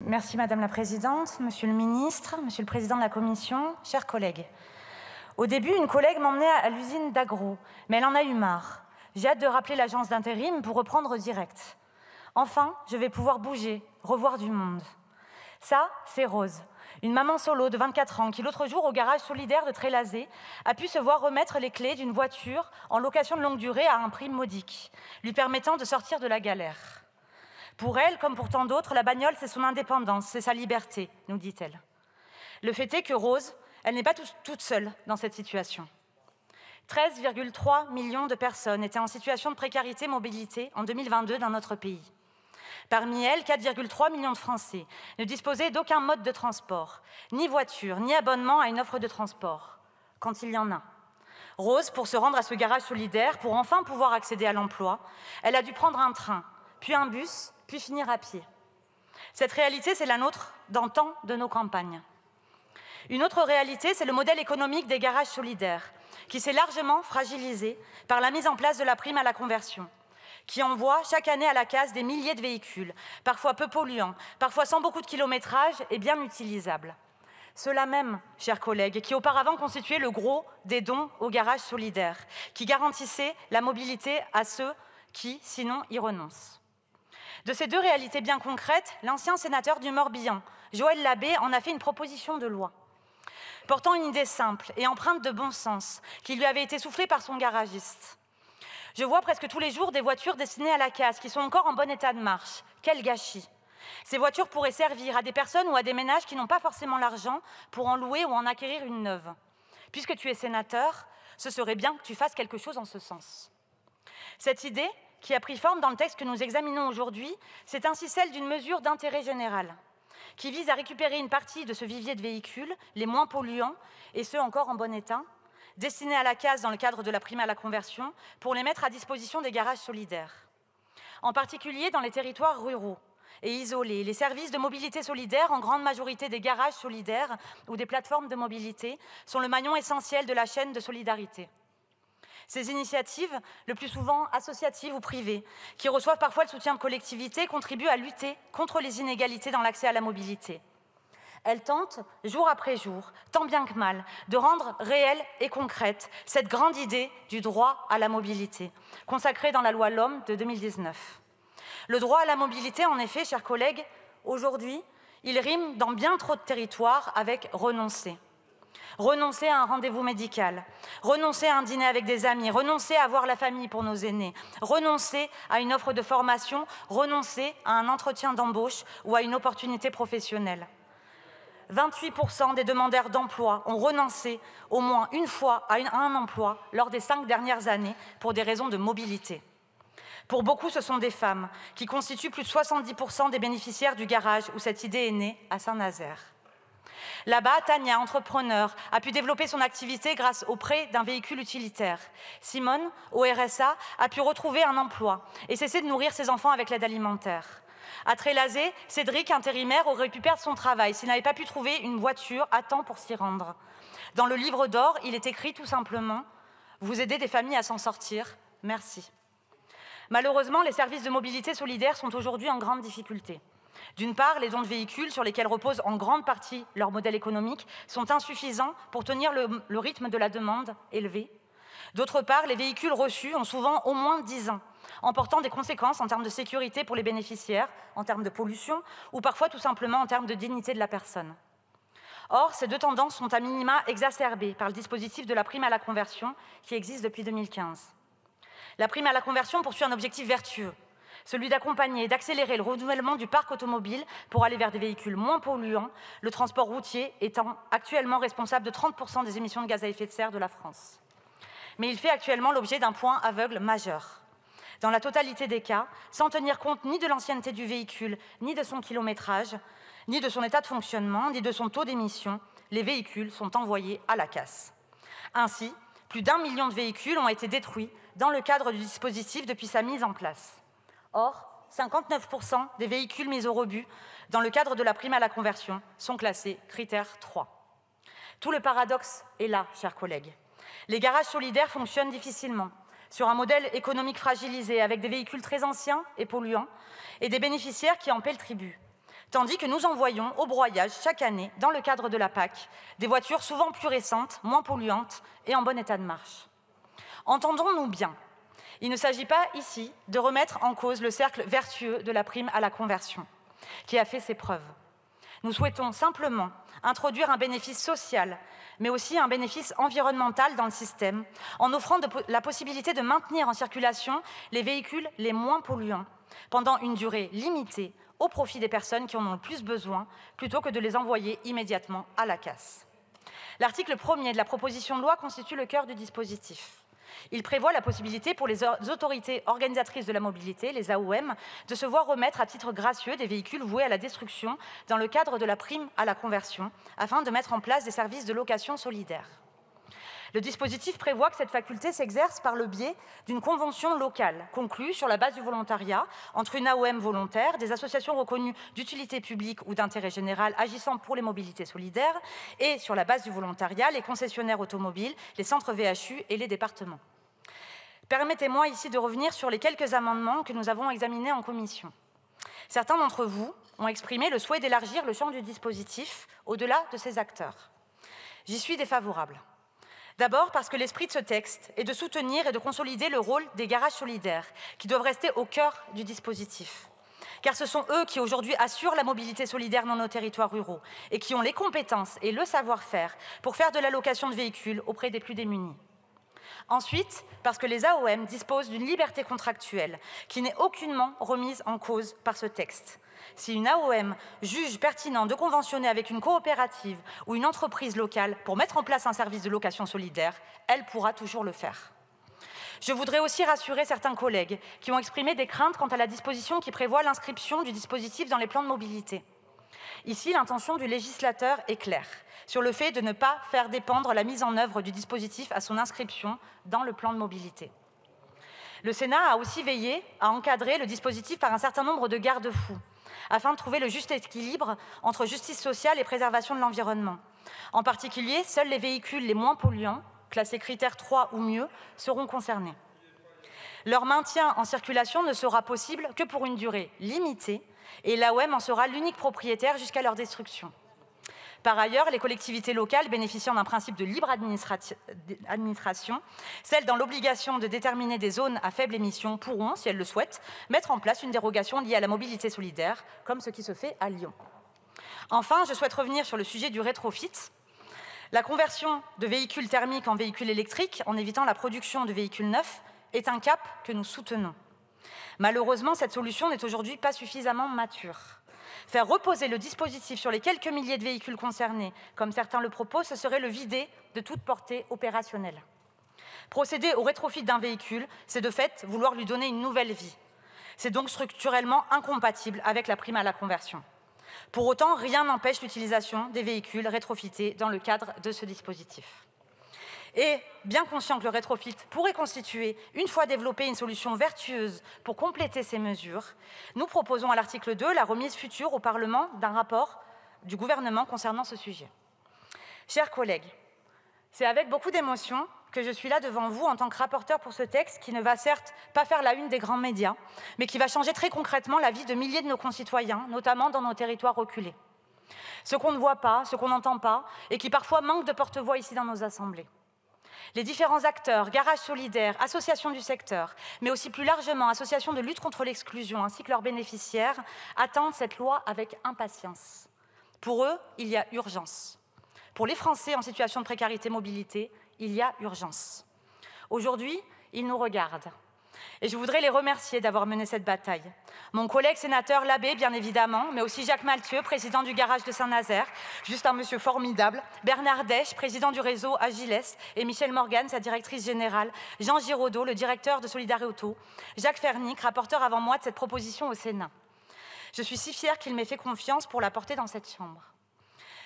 Merci Madame la Présidente, Monsieur le Ministre, Monsieur le Président de la Commission, chers collègues. Au début, une collègue m'emmenait à l'usine d'Agro, mais elle en a eu marre. J'ai hâte de rappeler l'agence d'intérim pour reprendre direct. Enfin, je vais pouvoir bouger, revoir du monde. Ça, c'est Rose, une maman solo de 24 ans qui, l'autre jour, au garage solidaire de Trélazé, a pu se voir remettre les clés d'une voiture en location de longue durée à un prix modique, lui permettant de sortir de la galère. Pour elle, comme pour tant d'autres, la bagnole, c'est son indépendance, c'est sa liberté, nous dit-elle. Le fait est que Rose, elle n'est pas toute seule dans cette situation. 13,3 millions de personnes étaient en situation de précarité mobilité en 2022 dans notre pays. Parmi elles, 4,3 millions de Français ne disposaient d'aucun mode de transport, ni voiture, ni abonnement à une offre de transport, quand il y en a. Rose, pour se rendre à ce garage solidaire, pour enfin pouvoir accéder à l'emploi, elle a dû prendre un train, puis un bus, puis finir à pied. Cette réalité, c'est la nôtre dans tant de nos campagnes. Une autre réalité, c'est le modèle économique des garages solidaires, qui s'est largement fragilisé par la mise en place de la prime à la conversion, qui envoie chaque année à la casse des milliers de véhicules, parfois peu polluants, parfois sans beaucoup de kilométrage et bien utilisables. Ceux-là même, chers collègues, qui auparavant constituaient le gros des dons aux garages solidaires, qui garantissaient la mobilité à ceux qui, sinon, y renoncent. De ces deux réalités bien concrètes, l'ancien sénateur du Morbihan, Joël Labbé, en a fait une proposition de loi, portant une idée simple et empreinte de bon sens, qui lui avait été soufflée par son garagiste. Je vois presque tous les jours des voitures destinées à la casse, qui sont encore en bon état de marche. Quel gâchis! Ces voitures pourraient servir à des personnes ou à des ménages qui n'ont pas forcément l'argent pour en louer ou en acquérir une neuve. Puisque tu es sénateur, ce serait bien que tu fasses quelque chose en ce sens. Cette idée, qui a pris forme dans le texte que nous examinons aujourd'hui, c'est ainsi celle d'une mesure d'intérêt général, qui vise à récupérer une partie de ce vivier de véhicules, les moins polluants, et ceux encore en bon état, destinés à la casse dans le cadre de la prime à la conversion, pour les mettre à disposition des garages solidaires. En particulier dans les territoires ruraux et isolés, les services de mobilité solidaire, en grande majorité des garages solidaires ou des plateformes de mobilité, sont le maillon essentiel de la chaîne de solidarité. Ces initiatives, le plus souvent associatives ou privées, qui reçoivent parfois le soutien de collectivités, contribuent à lutter contre les inégalités dans l'accès à la mobilité. Elles tentent, jour après jour, tant bien que mal, de rendre réelle et concrète cette grande idée du droit à la mobilité, consacrée dans la loi LOM de 2019. Le droit à la mobilité, en effet, chers collègues, aujourd'hui, il rime dans bien trop de territoires avec renoncer. Renoncer à un rendez-vous médical, renoncer à un dîner avec des amis, renoncer à voir la famille pour nos aînés, renoncer à une offre de formation, renoncer à un entretien d'embauche ou à une opportunité professionnelle. 28% des demandeurs d'emploi ont renoncé au moins une fois à un emploi lors des 5 dernières années pour des raisons de mobilité. Pour beaucoup, ce sont des femmes qui constituent plus de 70% des bénéficiaires du garage où cette idée est née à Saint-Nazaire. Là-bas, Tania, entrepreneur, a pu développer son activité grâce au prêt d'un véhicule utilitaire. Simone, au RSA, a pu retrouver un emploi et cesser de nourrir ses enfants avec l'aide alimentaire. À Trélazé, Cédric, intérimaire, aurait pu perdre son travail s'il n'avait pas pu trouver une voiture à temps pour s'y rendre. Dans le livre d'or, il est écrit tout simplement « Vous aidez des familles à s'en sortir, merci ». Malheureusement, les services de mobilité solidaire sont aujourd'hui en grande difficulté. D'une part, les dons de véhicules, sur lesquels repose en grande partie leur modèle économique, sont insuffisants pour tenir le rythme de la demande élevé. D'autre part, les véhicules reçus ont souvent au moins 10 ans, emportant des conséquences en termes de sécurité pour les bénéficiaires, en termes de pollution, ou parfois tout simplement en termes de dignité de la personne. Or, ces deux tendances sont à minima exacerbées par le dispositif de la prime à la conversion qui existe depuis 2015. La prime à la conversion poursuit un objectif vertueux, celui d'accompagner et d'accélérer le renouvellement du parc automobile pour aller vers des véhicules moins polluants, le transport routier étant actuellement responsable de 30% des émissions de gaz à effet de serre de la France. Mais il fait actuellement l'objet d'un point aveugle majeur. Dans la totalité des cas, sans tenir compte ni de l'ancienneté du véhicule, ni de son kilométrage, ni de son état de fonctionnement, ni de son taux d'émission, les véhicules sont envoyés à la casse. Ainsi, plus d'1 million de véhicules ont été détruits dans le cadre du dispositif depuis sa mise en place. Or, 59% des véhicules mis au rebut dans le cadre de la prime à la conversion sont classés critère 3. Tout le paradoxe est là, chers collègues. Les garages solidaires fonctionnent difficilement, sur un modèle économique fragilisé, avec des véhicules très anciens et polluants, et des bénéficiaires qui en paient le tribut. tandis que nous envoyons au broyage chaque année, dans le cadre de la PAC, des voitures souvent plus récentes, moins polluantes et en bon état de marche. Entendons-nous bien, il ne s'agit pas ici de remettre en cause le cercle vertueux de la prime à la conversion, qui a fait ses preuves. Nous souhaitons simplement introduire un bénéfice social, mais aussi un bénéfice environnemental dans le système, en offrant la possibilité de maintenir en circulation les véhicules les moins polluants pendant une durée limitée au profit des personnes qui en ont le plus besoin, plutôt que de les envoyer immédiatement à la casse. L'article 1er de la proposition de loi constitue le cœur du dispositif. Il prévoit la possibilité pour les autorités organisatrices de la mobilité, les AOM, de se voir remettre à titre gracieux des véhicules voués à la destruction dans le cadre de la prime à la conversion, afin de mettre en place des services de location solidaire. Le dispositif prévoit que cette faculté s'exerce par le biais d'une convention locale conclue sur la base du volontariat entre une AOM volontaire, des associations reconnues d'utilité publique ou d'intérêt général agissant pour les mobilités solidaires et, sur la base du volontariat, les concessionnaires automobiles, les centres VHU et les départements. Permettez-moi ici de revenir sur les quelques amendements que nous avons examinés en commission. Certains d'entre vous ont exprimé le souhait d'élargir le champ du dispositif au-delà de ces acteurs. J'y suis défavorable. D'abord parce que l'esprit de ce texte est de soutenir et de consolider le rôle des garages solidaires, qui doivent rester au cœur du dispositif. Car ce sont eux qui aujourd'hui assurent la mobilité solidaire dans nos territoires ruraux et qui ont les compétences et le savoir-faire pour faire de la location de véhicules auprès des plus démunis. Ensuite, parce que les AOM disposent d'une liberté contractuelle qui n'est aucunement remise en cause par ce texte. Si une AOM juge pertinent de conventionner avec une coopérative ou une entreprise locale pour mettre en place un service de location solidaire, elle pourra toujours le faire. Je voudrais aussi rassurer certains collègues qui ont exprimé des craintes quant à la disposition qui prévoit l'inscription du dispositif dans les plans de mobilité. Ici, l'intention du législateur est claire sur le fait de ne pas faire dépendre la mise en œuvre du dispositif à son inscription dans le plan de mobilité. Le Sénat a aussi veillé à encadrer le dispositif par un certain nombre de garde-fous, afin de trouver le juste équilibre entre justice sociale et préservation de l'environnement. En particulier, seuls les véhicules les moins polluants, classés critère 3 ou mieux, seront concernés. Leur maintien en circulation ne sera possible que pour une durée limitée, et l'AOM en sera l'unique propriétaire jusqu'à leur destruction. Par ailleurs, les collectivités locales bénéficiant d'un principe de libre administration, celles dans l'obligation de déterminer des zones à faible émission, pourront, si elles le souhaitent, mettre en place une dérogation liée à la mobilité solidaire, comme ce qui se fait à Lyon. Enfin, je souhaite revenir sur le sujet du rétrofit. La conversion de véhicules thermiques en véhicules électriques, en évitant la production de véhicules neufs, est un cap que nous soutenons. Malheureusement, cette solution n'est aujourd'hui pas suffisamment mature. Faire reposer le dispositif sur les quelques milliers de véhicules concernés, comme certains le proposent, ce serait le vider de toute portée opérationnelle. Procéder au rétrofit d'un véhicule, c'est de fait vouloir lui donner une nouvelle vie. C'est donc structurellement incompatible avec la prime à la conversion. Pour autant, rien n'empêche l'utilisation des véhicules rétrofités dans le cadre de ce dispositif. Et, bien conscient que le rétrofit pourrait constituer, une fois développé, une solution vertueuse pour compléter ces mesures, nous proposons à l'article 2 la remise future au Parlement d'un rapport du gouvernement concernant ce sujet. Chers collègues, c'est avec beaucoup d'émotion que je suis là devant vous en tant que rapporteur pour ce texte qui ne va certes pas faire la une des grands médias, mais qui va changer très concrètement la vie de milliers de nos concitoyens, notamment dans nos territoires reculés. Ce qu'on ne voit pas, ce qu'on n'entend pas, et qui parfois manque de porte-voix ici dans nos assemblées. Les différents acteurs, garages solidaires, associations du secteur, mais aussi plus largement associations de lutte contre l'exclusion ainsi que leurs bénéficiaires, attendent cette loi avec impatience. Pour eux, il y a urgence. Pour les Français en situation de précarité mobilité, il y a urgence. Aujourd'hui, ils nous regardent. Et je voudrais les remercier d'avoir mené cette bataille. Mon collègue sénateur Labbé, bien évidemment, mais aussi Jacques Maltieu, président du garage de Saint-Nazaire, juste un monsieur formidable, Bernard Dèche, président du réseau Agiles, et Michèle Morgan, sa directrice générale, Jean Giraudot, le directeur de Solidarité Auto, Jacques Fernic, rapporteur avant moi de cette proposition au Sénat. Je suis si fière qu'il m'ait fait confiance pour la porter dans cette chambre.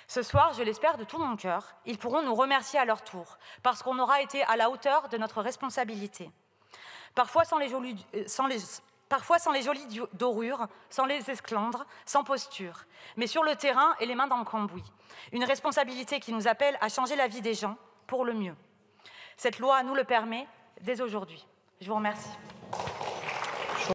Ce soir, je l'espère de tout mon cœur, ils pourront nous remercier à leur tour, parce qu'on aura été à la hauteur de notre responsabilité. Parfois sans les jolies dorures, sans les esclandres, sans posture, mais sur le terrain et les mains dans le cambouis. Une responsabilité qui nous appelle à changer la vie des gens pour le mieux. Cette loi nous le permet dès aujourd'hui. Je vous remercie.